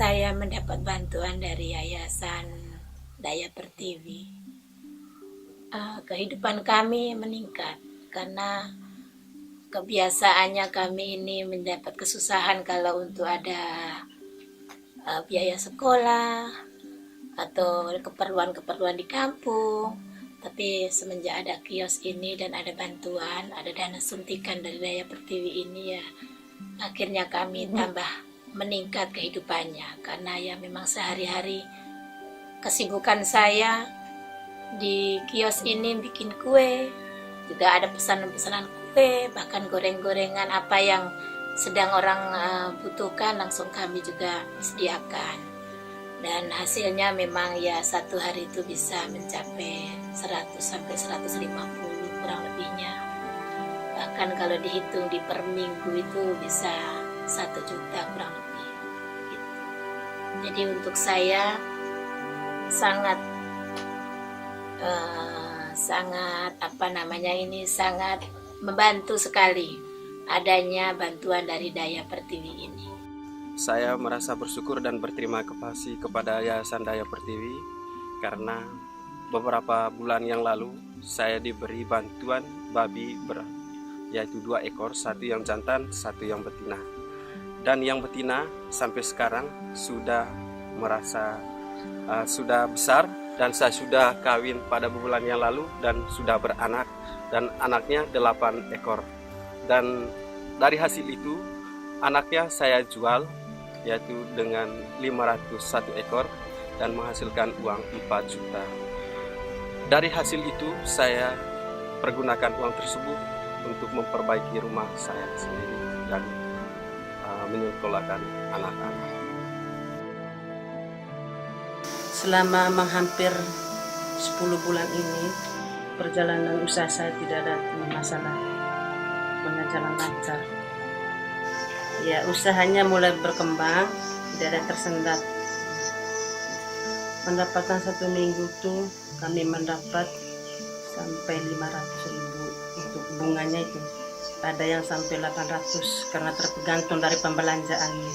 saya mendapat bantuan dari Yayasan Daya Pertiwi, kehidupan kami meningkat karena kebiasaannya kami ini mendapat kesusahan kalau untuk ada biaya sekolah atau keperluan-keperluan di kampung. Tapi semenjak ada kios ini dan ada bantuan, ada dana suntikan dari Daya Pertiwi ini, ya akhirnya kami tambah meningkat kehidupannya. Karena ya memang sehari-hari kesibukan saya di kios ini bikin kue, juga ada pesanan-pesanan kue, bahkan goreng-gorengan apa yang sedang orang butuhkan langsung kami juga sediakan. Dan hasilnya memang ya satu hari itu bisa mencapai 100 sampai 150 kurang lebihnya. Bahkan kalau dihitung di per minggu itu bisa 1 juta kurang lebih gitu. Jadi untuk saya sangat sangat membantu sekali adanya bantuan dari Daya Pertiwi ini. Saya merasa bersyukur dan berterima kasih kepada Yayasan Daya Pertiwi karena beberapa bulan yang lalu saya diberi bantuan babi yaitu 2 ekor, 1 yang jantan, 1 yang betina. Dan yang betina sampai sekarang sudah sudah besar, dan saya sudah kawin pada bulan yang lalu dan sudah beranak, dan anaknya 8 ekor. Dan dari hasil itu anaknya saya jual yaitu dengan 501 ekor dan menghasilkan uang 4 juta. Dari hasil itu saya pergunakan uang tersebut untuk memperbaiki rumah saya sendiri dan menyekolahkan anak-anak. Selama hampir 10 bulan ini perjalanan usaha saya tidak ada masalah, berjalan lancar. Ya, usahanya mulai berkembang, tidak ada tersendat. Pendapatan 1 minggu tuh kami mendapat sampai 500.000 untuk bunganya itu. Ada yang sampai 800 karena tergantung dari pembelanjaannya.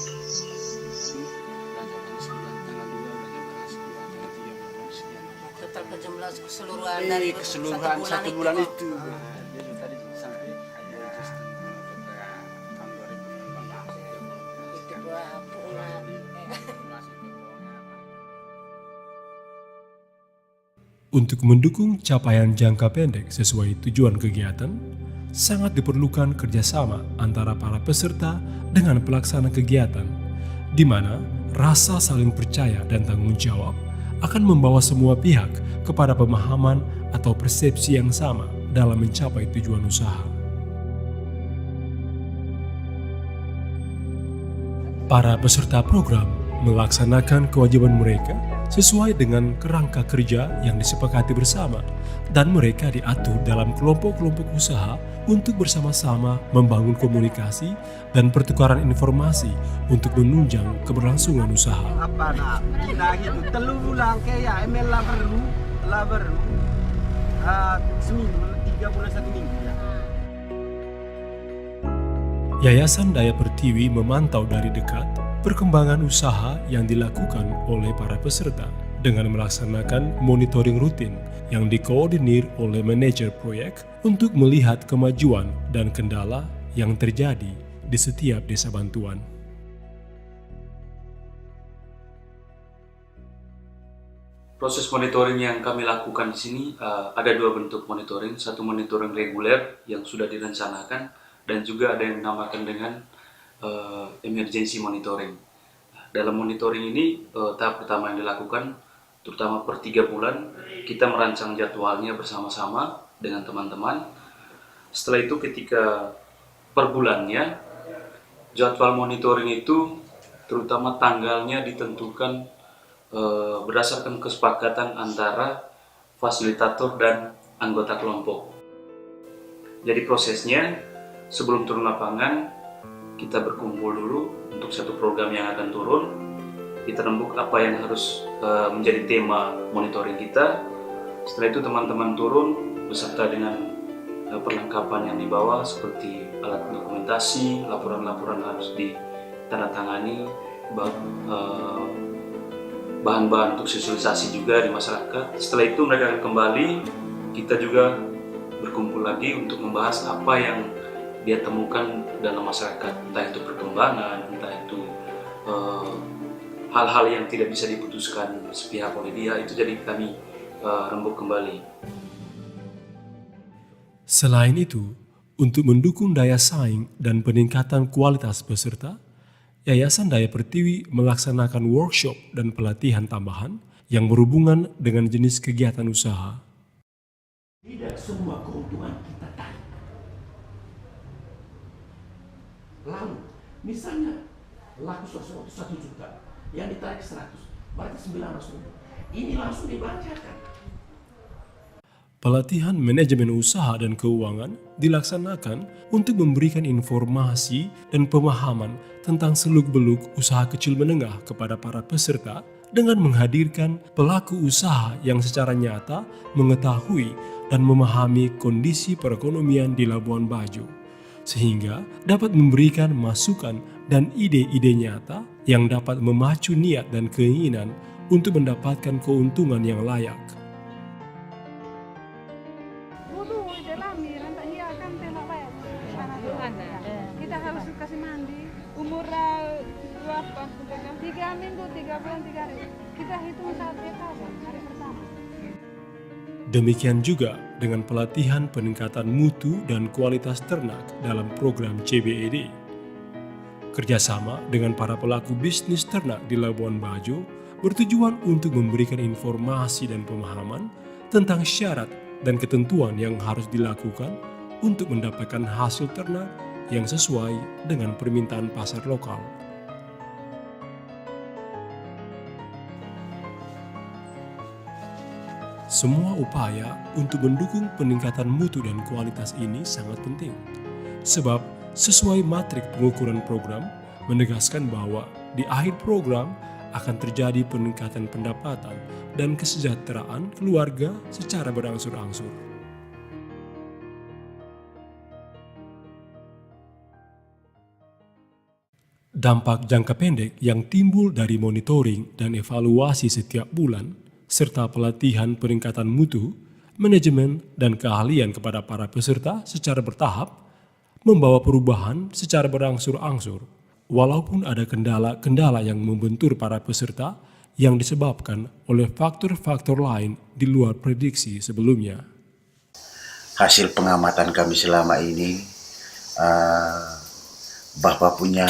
Total jumlah keseluruhan dari keseluruhan 1 bulan itu. Untuk mendukung capaian jangka pendek sesuai tujuan kegiatan, sangat diperlukan kerjasama antara para peserta dengan pelaksana kegiatan, di mana rasa saling percaya dan tanggung jawab akan membawa semua pihak kepada pemahaman atau persepsi yang sama dalam mencapai tujuan usaha. Para peserta program melaksanakan kewajiban mereka sesuai dengan kerangka kerja yang disepakati bersama, dan mereka diatur dalam kelompok-kelompok usaha untuk bersama-sama membangun komunikasi dan pertukaran informasi untuk menunjang keberlangsungan usaha. Gitu, telu bulan kayak ML lah baru seminggu, 3 bulan 1 minggu ya. Yayasan Daya Pertiwi memantau dari dekat perkembangan usaha yang dilakukan oleh para peserta dengan melaksanakan monitoring rutin yang dikoordinir oleh manajer proyek untuk melihat kemajuan dan kendala yang terjadi di setiap desa bantuan. Proses monitoring yang kami lakukan di sini ada 2 bentuk monitoring. Satu monitoring reguler yang sudah direncanakan, dan juga ada yang dinamakan dengan emergency monitoring. Dalam monitoring ini tahap pertama yang dilakukan, terutama per 3 bulan, kita merancang jadwalnya bersama-sama dengan teman-teman. Setelah itu ketika per bulannya, jadwal monitoring itu terutama tanggalnya ditentukan berdasarkan kesepakatan antara fasilitator dan anggota kelompok. Jadi prosesnya, sebelum turun lapangan, kita berkumpul dulu untuk satu program yang akan turun. Kita rembuk apa yang harus menjadi tema monitoring kita. Setelah itu teman-teman turun beserta dengan perlengkapan yang dibawa seperti alat dokumentasi, laporan-laporan harus ditandatangani, bahan-bahan untuk sosialisasi juga di masyarakat. Setelah itu mereka akan kembali, kita juga berkumpul lagi untuk membahas apa yang dia temukan dalam masyarakat, entah itu perkembangan, entah itu hal-hal yang tidak bisa diputuskan sepihak oleh dia, itu jadi kami rembuk kembali. Selain itu, untuk mendukung daya saing dan peningkatan kualitas peserta, Yayasan Daya Pertiwi melaksanakan workshop dan pelatihan tambahan yang berhubungan dengan jenis kegiatan usaha. Tidak semua keuntungan kita tarik. Lalu, misalnya laku sesuatu 1 juta, yang ditarik 100, berarti 900 ribu. Ini langsung dibacakan. Pelatihan manajemen usaha dan keuangan dilaksanakan untuk memberikan informasi dan pemahaman tentang seluk-beluk usaha kecil menengah kepada para peserta dengan menghadirkan pelaku usaha yang secara nyata mengetahui dan memahami kondisi perekonomian di Labuan Bajo, sehingga dapat memberikan masukan dan ide-ide nyata yang dapat memacu niat dan keinginan untuk mendapatkan keuntungan yang layak. Kita harus kasih mandi umur 3 minggu, 3 bulan, 3 hari. Kita hitung saat dia kapan, hari pertama. Demikian juga dengan pelatihan peningkatan mutu dan kualitas ternak dalam program CBED. Kerjasama dengan para pelaku bisnis ternak di Labuan Bajo bertujuan untuk memberikan informasi dan pemahaman tentang syarat dan ketentuan yang harus dilakukan untuk mendapatkan hasil ternak yang sesuai dengan permintaan pasar lokal. Semua upaya untuk mendukung peningkatan mutu dan kualitas ini sangat penting, sebab sesuai matrik pengukuran program menegaskan bahwa di akhir program akan terjadi peningkatan pendapatan dan kesejahteraan keluarga secara berangsur-angsur. Dampak jangka pendek yang timbul dari monitoring dan evaluasi setiap bulan, serta pelatihan peningkatan mutu, manajemen, dan keahlian kepada para peserta secara bertahap, membawa perubahan secara berangsur-angsur, walaupun ada kendala-kendala yang membentur para peserta yang disebabkan oleh faktor-faktor lain di luar prediksi sebelumnya. Hasil pengamatan kami selama ini, Bapak punya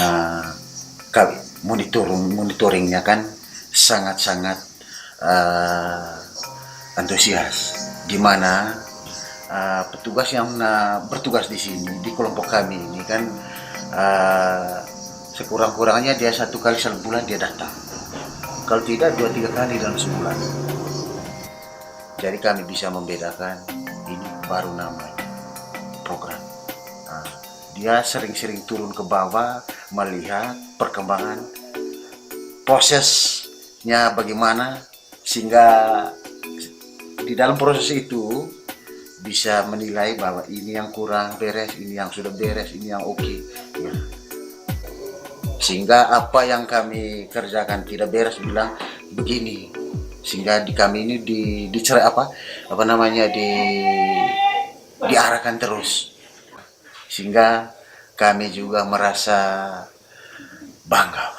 monitoringnya kan sangat-sangat antusias, di mana petugas yang bertugas di sini di kelompok kami ini kan sekurang-kurangnya dia 1 kali sebulan dia datang, kalau tidak 2-3 kali dalam sebulan. Jadi kami bisa membedakan ini baru namanya program. Dia sering-sering turun ke bawah melihat perkembangan prosesnya bagaimana, sehingga di dalam proses itu bisa menilai bahwa ini yang kurang beres, ini yang sudah beres, ini yang oke. Ya. Sehingga apa yang kami kerjakan tidak beres bilang begini, sehingga di kami ini diarahkan terus, sehingga kami juga merasa bangga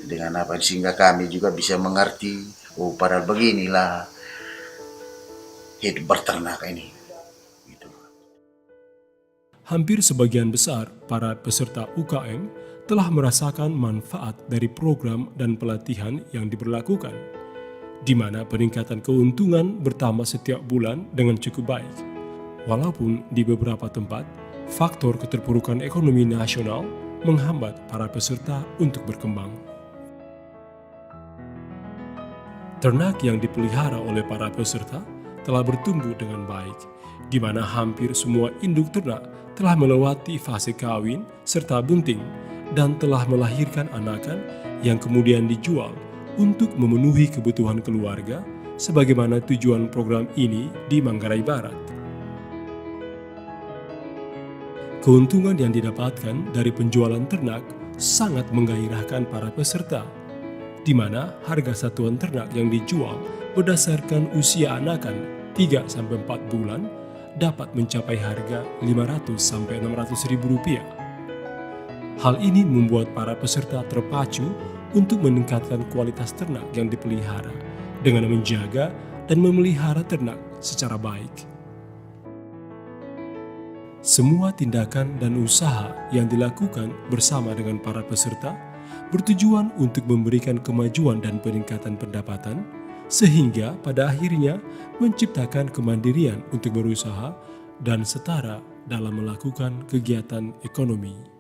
dengan apa, sehingga kami juga bisa mengerti, oh padahal beginilah hidup berternak ini. Gitu. Hampir sebagian besar para peserta UKM telah merasakan manfaat dari program dan pelatihan yang diberlakukan, di mana peningkatan keuntungan bertambah setiap bulan dengan cukup baik. Walaupun di beberapa tempat, faktor keterpurukan ekonomi nasional menghambat para peserta untuk berkembang. Ternak yang dipelihara oleh para peserta telah bertumbuh dengan baik, di mana hampir semua induk ternak telah melewati fase kawin serta bunting dan telah melahirkan anakan yang kemudian dijual untuk memenuhi kebutuhan keluarga sebagaimana tujuan program ini di Manggarai Barat. Keuntungan yang didapatkan dari penjualan ternak sangat menggairahkan para peserta, di mana harga satuan ternak yang dijual berdasarkan usia anakan 3-4 bulan dapat mencapai harga Rp500-600.000. Hal ini membuat para peserta terpacu untuk meningkatkan kualitas ternak yang dipelihara dengan menjaga dan memelihara ternak secara baik. Semua tindakan dan usaha yang dilakukan bersama dengan para peserta bertujuan untuk memberikan kemajuan dan peningkatan pendapatan, sehingga pada akhirnya menciptakan kemandirian untuk berusaha dan setara dalam melakukan kegiatan ekonomi.